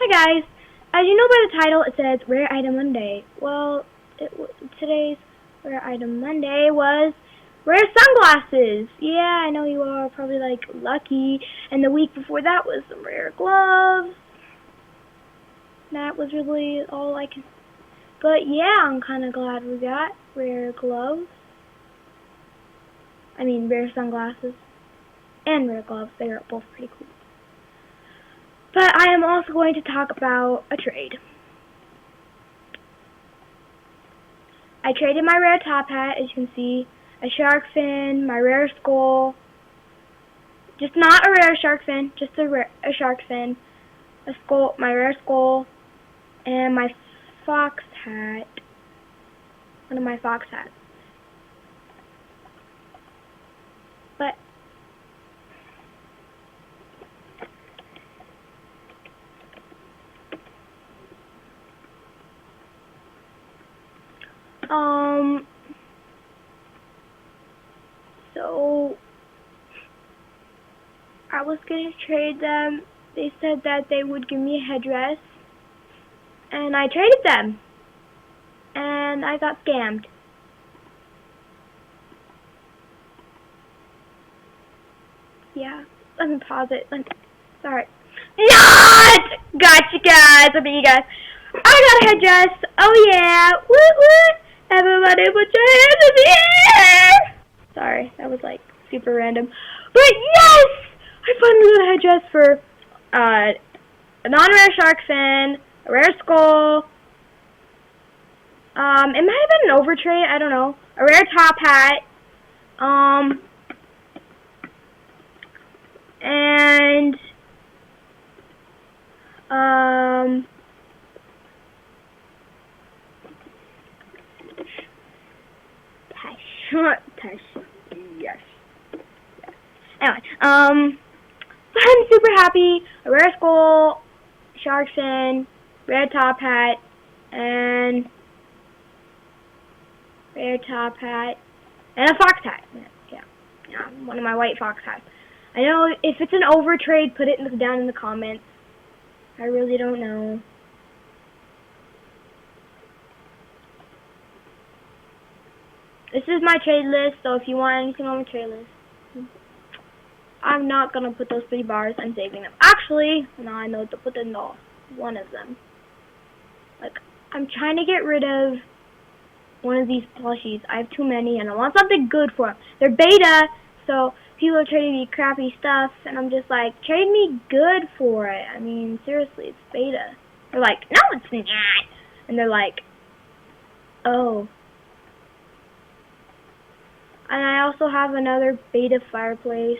Hi guys. As you know by the title, it says Rare Item Monday. Well, today's Rare Item Monday was rare sunglasses. Yeah, I know you all are probably like lucky. And the week before that was some rare gloves. That was really all I can. But yeah, I'm kind of glad we got rare gloves. I mean, rare sunglasses and rare gloves. They are both pretty cool. But I am also going to talk about a trade. I traded my rare top hat, as you can see, a shark fin, my rare skull, just not a rare shark fin, just a shark fin, a skull, my rare skull, and my fox hat, one of my fox hats. But so I was gonna trade them. They said that they would give me a headdress, and I traded them, and I got scammed. Yeah, let me pause it. Sorry. Not! Gotcha, guys. I mean, you guys. I got a headdress. Oh, yeah. Woo woo. Everybody put your hands in the air. Sorry, that was like super random. But yes! I finally got a headdress for a non-rare shark fin, a rare skull. It might have been an overtrade. I don't know. A rare top hat. And yes. Anyway, I'm super happy. A rare skull, shark fin, rare top hat, and a fox hat. Yeah, one of my white fox hats. I know if it's an overtrade, put it down in the comments. I really don't know. This is my trade list, so if you want anything on my trade list, I'm not gonna put those 3 bars. I'm saving them. Actually, no, I know to put in one of them. Like, I'm trying to get rid of one of these plushies. I have too many, and I want something good for them. They're beta, so people are trading me crappy stuff, and I'm just like, trade me good for it. I mean, seriously, it's beta. They're like, no, it's not. And they're like, oh. And I also have another beta fireplace.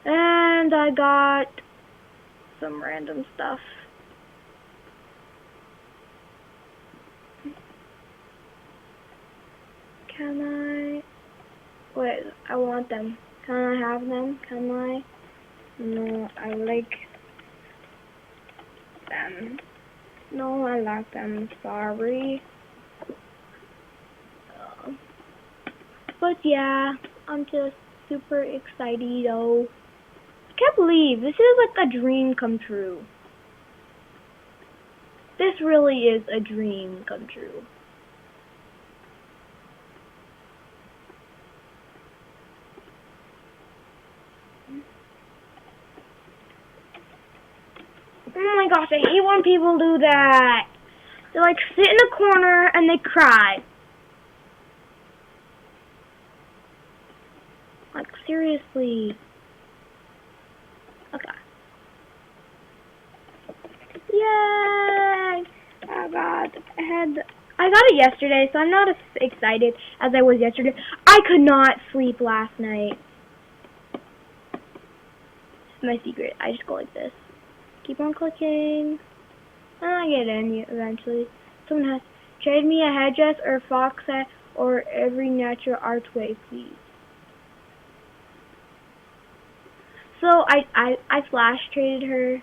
And I got some random stuff. Can I? Wait, I want them. Can I have them? Can I? No, I like them. No, I like them. Sorry. But yeah, I'm just super excited though. I can't believe this is like a dream come true. This really is a dream come true. Oh my gosh, I hate when people do that. They like sit in a corner and they cry. Like, seriously. Okay. Yay! I got it yesterday, so I'm not as excited as I was yesterday. I could not sleep last night. It's my secret. I just go like this. Keep on clicking. And I get in eventually. Someone has to trade me a headdress or a fox hat or every natural archway, please. So I flash traded her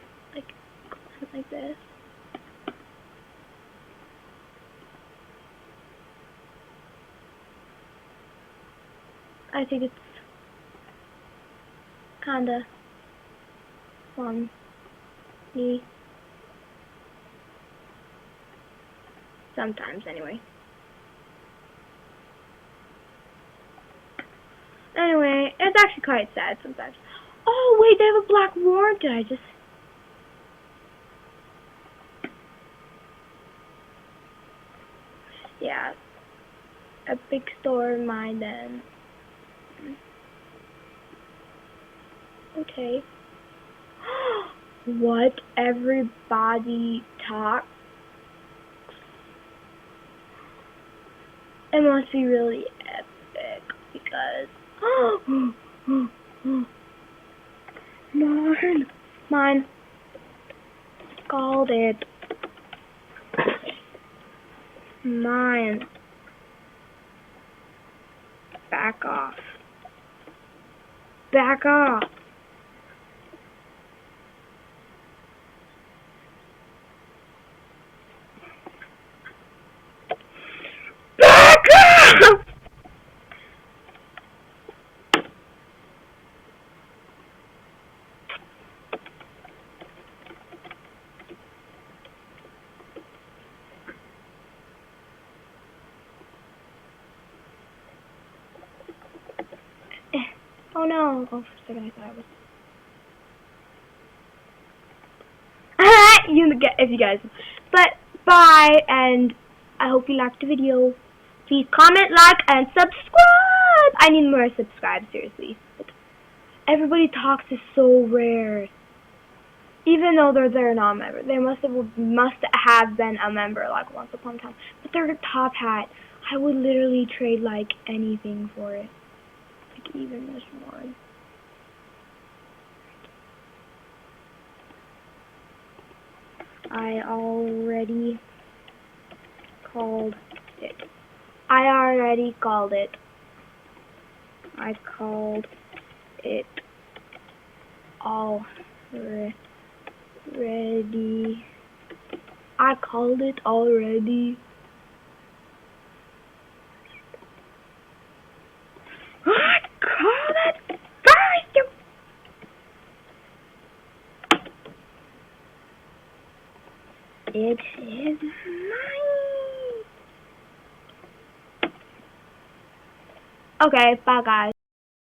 like this. I think it's kinda fun. me. Sometimes, anyway. Anyway, it's actually quite sad sometimes. Oh, wait, they have a black ward. Did I just... Yeah. Epic store mine then. Okay. What? Everybody talks? It must be really epic because... Mine. Called it. Mine. Back off. Back off. Back off! Oh no! Oh, for a second I thought I was... if you guys... But, bye, and I hope you liked the video. Please comment, like, and subscribe! I need more subscribes, seriously. Everybody talks is so rare. Even though they're not a member. They must have been a member, like, once upon a time. But they're a top hat. I would literally trade, like, anything for it. Like, even this one. I already called it. I called it already. I called it already. I called it first. It is mine. Okay, bye guys.